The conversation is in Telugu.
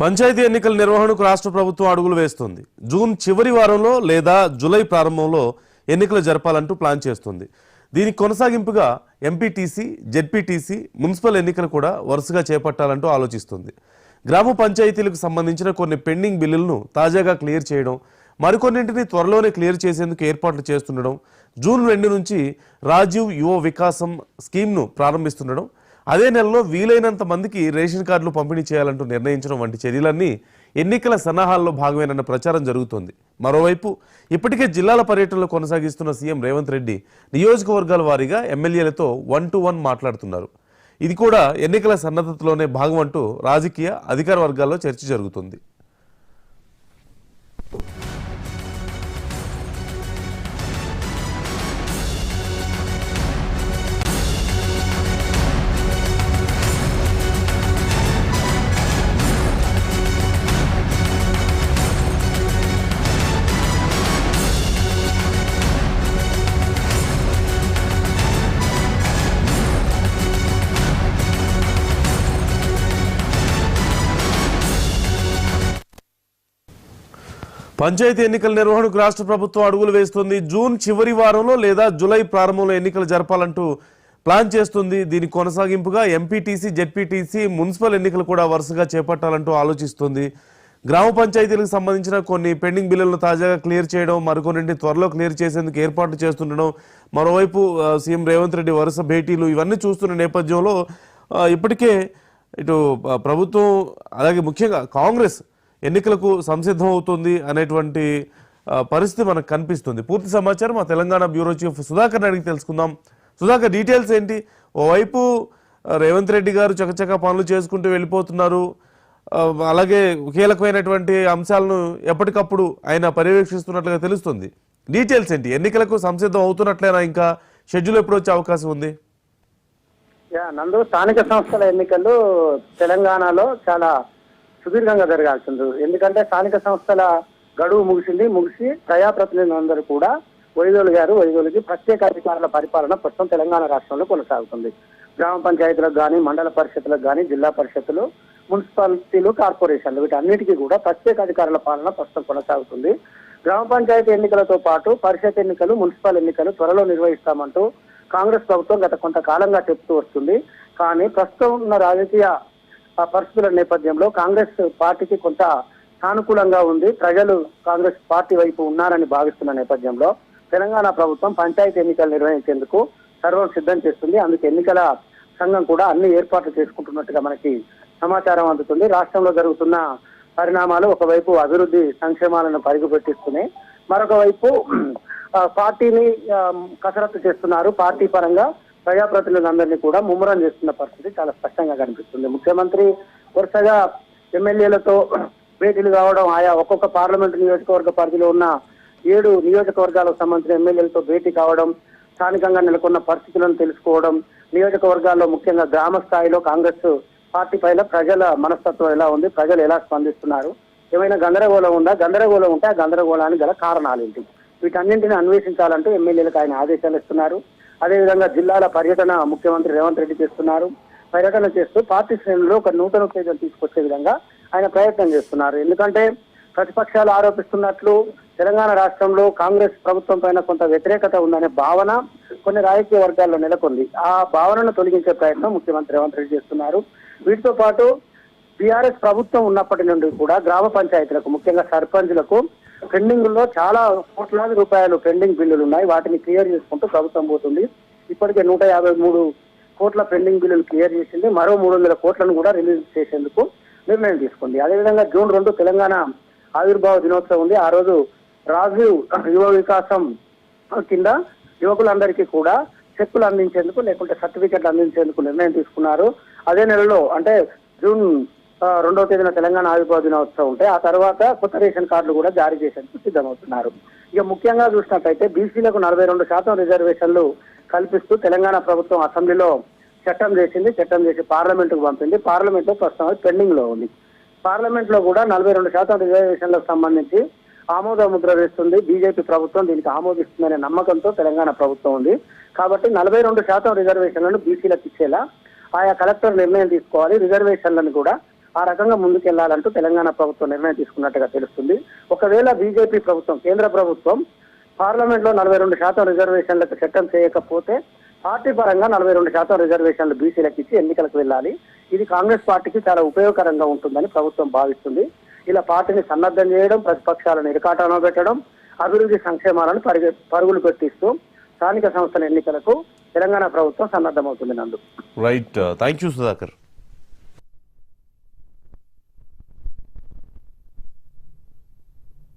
పంచాయతీ ఎన్నికల నిర్వహణకు రాష్ట్ర ప్రభుత్వం అడుగులు వేస్తుంది. జూన్ చివరి వారంలో లేదా జూలై ప్రారంభంలో ఎన్నికలు జరపాలంటూ ప్లాన్ చేస్తుంది. దీనికి కొనసాగింపుగా ఎంపీటీసీ, జెడ్పీటీసీ, మున్సిపల్ ఎన్నికలు కూడా వరుసగా చేపట్టాలంటూ ఆలోచిస్తుంది. గ్రామ పంచాయతీలకు సంబంధించిన కొన్ని పెండింగ్ బిల్లులను తాజాగా క్లియర్ చేయడం, మరికొన్నింటిని త్వరలోనే క్లియర్ చేసేందుకు ఏర్పాట్లు చేస్తుండడం, జూన్ 2 నుంచి రాజీవ్ యువ వికాసం స్కీమ్ను ప్రారంభిస్తుండడం, అదే నెలలో వీలైనంత మందికి రేషన్ కార్డులు పంపిణీ చేయాలంటూ నిర్ణయించడం వంటి చర్యలన్నీ ఎన్నికల సన్నాహాల్లో భాగమేనన్న ప్రచారం జరుగుతోంది. మరోవైపు ఇప్పటికే జిల్లాల పర్యటనలు కొనసాగిస్తున్న సీఎం రేవంత్ రెడ్డి నియోజకవర్గాల వారీగా ఎమ్మెల్యేలతో 1-to-1 మాట్లాడుతున్నారు. ఇది కూడా ఎన్నికల సన్నద్ధతలోనే భాగం అంటూ రాజకీయ అధికార వర్గాల్లో చర్చ జరుగుతుంది. పంచాయతీ ఎన్నికల నిర్వహణకు రాష్ట్ర ప్రభుత్వం అడుగులు వేస్తుంది. జూన్ చివరి వారంలో లేదా జూలై ప్రారంభంలో ఎన్నికలు జరపాలంటూ ప్లాన్ చేస్తుంది. దీనికి కొనసాగింపుగా ఎంపీటీసీ, జెడ్పీటీసీ, మున్సిపల్ ఎన్నికలు కూడా వరుసగా చేపట్టాలంటూ ఆలోచిస్తుంది. గ్రామ పంచాయతీలకు సంబంధించిన కొన్ని పెండింగ్ బిల్లులను తాజాగా క్లియర్ చేయడం, మరికొన్నింటిని త్వరలో క్లియర్ చేసేందుకు ఏర్పాట్లు చేస్తుండడం, మరోవైపు సీఎం రేవంత్ రెడ్డి వరుస భేటీలు ఇవన్నీ చూస్తున్న నేపథ్యంలో ఇప్పటికే ఇటు ప్రభుత్వం అలాగే ముఖ్యంగా కాంగ్రెస్ ఎన్నికలకు సంసిద్ధం అవుతుంది అనేటువంటి పరిస్థితి మనకు కనిపిస్తుంది. పూర్తి సమాచారం మా తెలంగాణ బ్యూరో చీఫ్ సుధాకర్ అడిగి తెలుసుకుందాం. సుధాకర్, డీటెయిల్స్ ఏంటి? ఓవైపు రేవంత్ రెడ్డి గారు చకచక పనులు చేసుకుంటూ వెళ్ళిపోతున్నారు, అలాగే కీలకమైనటువంటి అంశాలను ఎప్పటికప్పుడు ఆయన పర్యవేక్షిస్తున్నట్లుగా తెలుస్తుంది. డీటెయిల్స్ ఏంటి? ఎన్నికలకు సంసిద్ధం అవుతున్నట్లేనా? ఇంకా షెడ్యూల్ ఎప్పుడు వచ్చే అవకాశం ఉంది? నందు, స్థానిక సంస్థల ఎన్నికలు తెలంగాణలో చాలా సుదీర్ఘంగా జరగాల్సింది. ఎందుకంటే స్థానిక సంస్థల గడువు ముగిసి ప్రజాప్రతినిధులందరూ కూడా వైదొలిగి ప్రత్యేక అధికారుల పరిపాలన ప్రస్తుతం తెలంగాణ రాష్ట్రంలో కొనసాగుతుంది. గ్రామ పంచాయతీలకు కానీ, మండల పరిషత్తులకు కానీ, జిల్లా పరిషత్తులు, మున్సిపాలిటీలు, కార్పొరేషన్లు వీటన్నిటికీ కూడా ప్రత్యేక అధికారుల పాలన ప్రస్తుతం కొనసాగుతుంది. గ్రామ పంచాయతీ ఎన్నికలతో పాటు పరిషత్ ఎన్నికలు, మున్సిపల్ ఎన్నికలు త్వరలో నిర్వహిస్తామంటూ కాంగ్రెస్ ప్రభుత్వం గత కొంతకాలంగా చెప్తూ వస్తుంది. కానీ ప్రస్తుతం ఉన్న రాజకీయ పరిస్థితుల నేపథ్యంలో కాంగ్రెస్ పార్టీకి కొంత సానుకూలంగా ఉంది. ప్రజలు కాంగ్రెస్ పార్టీ వైపు ఉన్నారని భావిస్తున్న నేపథ్యంలో తెలంగాణ ప్రభుత్వం పంచాయతీ ఎన్నికలు నిర్వహించేందుకు సర్వం సిద్ధం చేస్తుంది. అందుకు ఎన్నికల సంఘం కూడా అన్ని ఏర్పాట్లు చేసుకుంటున్నట్టుగా మనకి సమాచారం అందుతుంది. రాష్ట్రంలో జరుగుతున్న పరిణామాలు ఒకవైపు అభివృద్ధి సంక్షేమాలను పరుగుపెట్టిస్తున్నాయి, మరొక వైపు పార్టీని కసరత్తు చేస్తున్నారు. పార్టీ పరంగా ప్రజాప్రతినిధులందరినీ కూడా ముమ్మరం చేస్తున్న పరిస్థితి చాలా స్పష్టంగా కనిపిస్తుంది. ముఖ్యమంత్రి వరుసగా ఎమ్మెల్యేలతో భేటీలు కావడం, ఆయా ఒక్కొక్క పార్లమెంటు నియోజకవర్గ పరిధిలో ఉన్న 7 నియోజకవర్గాలకు సంబంధించిన ఎమ్మెల్యేలతో భేటీ కావడం, స్థానికంగా నెలకొన్న పరిస్థితులను తెలుసుకోవడం, నియోజకవర్గాల్లో ముఖ్యంగా గ్రామ స్థాయిలో కాంగ్రెస్ పార్టీ పైన ప్రజల మనస్తత్వం ఎలా ఉంది, ప్రజలు ఎలా స్పందిస్తున్నారు, ఏమైనా గందరగోళం ఉందా, గందరగోళం ఉంటే ఆ గందరగోళానికి గల కారణాలు ఏంటి, వీటన్నింటినీ అన్వేషించాలంటూ ఎమ్మెల్యేలకు ఆయన ఆదేశాలు ఇస్తున్నారు. అదేవిధంగా జిల్లాల పర్యటన ముఖ్యమంత్రి రేవంత్ రెడ్డి చేస్తున్నారు. పర్యటన చేస్తూ పార్టీ శ్రేణుల్లో ఒక నూతన ఉత్తేజం తీసుకొచ్చే విధంగా ఆయన ప్రయత్నం చేస్తున్నారు. ఎందుకంటే ప్రతిపక్షాలు ఆరోపిస్తున్నట్లు తెలంగాణ రాష్ట్రంలో కాంగ్రెస్ ప్రభుత్వం పైన కొంత వ్యతిరేకత ఉందనే భావన కొన్ని రాజకీయ వర్గాల్లో నెలకొంది. ఆ భావనను తొలగించే ప్రయత్నం ముఖ్యమంత్రి రేవంత్ రెడ్డి చేస్తున్నారు. వీటితో పాటు బీఆర్ఎస్ ప్రభుత్వం ఉన్నప్పటి నుండి కూడా గ్రామ పంచాయతీలకు, ముఖ్యంగా సర్పంచ్లకు పెండింగ్ లో చాలా కోట్లాది రూపాయలు పెండింగ్ బిల్లులు ఉన్నాయి. వాటిని క్లియర్ చేసుకుంటూ ప్రభుత్వం పోతుంది. ఇప్పటికే 153 కోట్ల పెండింగ్ బిల్లులు క్లియర్ చేసింది. మరో 300 కోట్లను కూడా రిలీజ్ చేసేందుకు నిర్ణయం తీసుకుంది. అదేవిధంగా జూన్ 2 తెలంగాణ ఆవిర్భావ దినోత్సవం ఉంది. ఆ రోజు రాజీవ్ యువ వికాసం కింద యువకులందరికీ కూడా చెక్కులు అందించేందుకు, లేకుంటే సర్టిఫికెట్లు అందించేందుకు నిర్ణయం తీసుకున్నారు. అదే నెలలో అంటే జూన్ 2వ తేదీన తెలంగాణ ఆవిర్భావ దినోత్సవం ఉంటే ఆ తర్వాత కొత్త రేషన్ కార్డులు కూడా జారీ చేసేందుకు సిద్ధమవుతున్నారు. ఇక ముఖ్యంగా చూసినట్లయితే బీసీలకు 42% రిజర్వేషన్లు కల్పిస్తూ తెలంగాణ ప్రభుత్వం అసెంబ్లీలో చట్టం చేసి పార్లమెంటుకు పంపింది. పార్లమెంట్ లో ప్రస్తుతం పెండింగ్ లో ఉంది. పార్లమెంట్ లో కూడా 42% రిజర్వేషన్లకు సంబంధించి ఆమోద ముద్ర వేస్తుంది బీజేపీ ప్రభుత్వం. దీనికి ఆమోదిస్తుందనే నమ్మకంతో తెలంగాణ ప్రభుత్వం ఉంది. కాబట్టి 42% రిజర్వేషన్లను బీసీలకు ఇచ్చేలా ఆయా కలెక్టర్ నిర్ణయం తీసుకోవాలి. రిజర్వేషన్లను కూడా ఆ రకంగా ముందుకెళ్లాలంటూ తెలంగాణ ప్రభుత్వం నిర్ణయం తీసుకున్నట్టుగా తెలుస్తుంది. ఒకవేళ బీజేపీ ప్రభుత్వం, కేంద్ర ప్రభుత్వం పార్లమెంట్ లో 42% రిజర్వేషన్లకు చట్టం చేయకపోతే పార్టీ పరంగా 42% రిజర్వేషన్లు బీసీలకు ఇచ్చి ఎన్నికలకు వెళ్ళాలి. ఇది కాంగ్రెస్ పార్టీకి చాలా ఉపయోగకరంగా ఉంటుందని ప్రభుత్వం భావిస్తుంది. ఇలా పార్టీని సన్నద్ధం చేయడం, ప్రతిపక్షాలను ఇరకాటంలో పెట్టడం, అభివృద్ధి సంక్షేమాలను పరుగులు పెట్టిస్తూ స్థానిక సంస్థల ఎన్నికలకు తెలంగాణ ప్రభుత్వం సన్నద్ధమవుతుంది. నందు రైట్, థ్యాంక్ యూ సుధాకర్.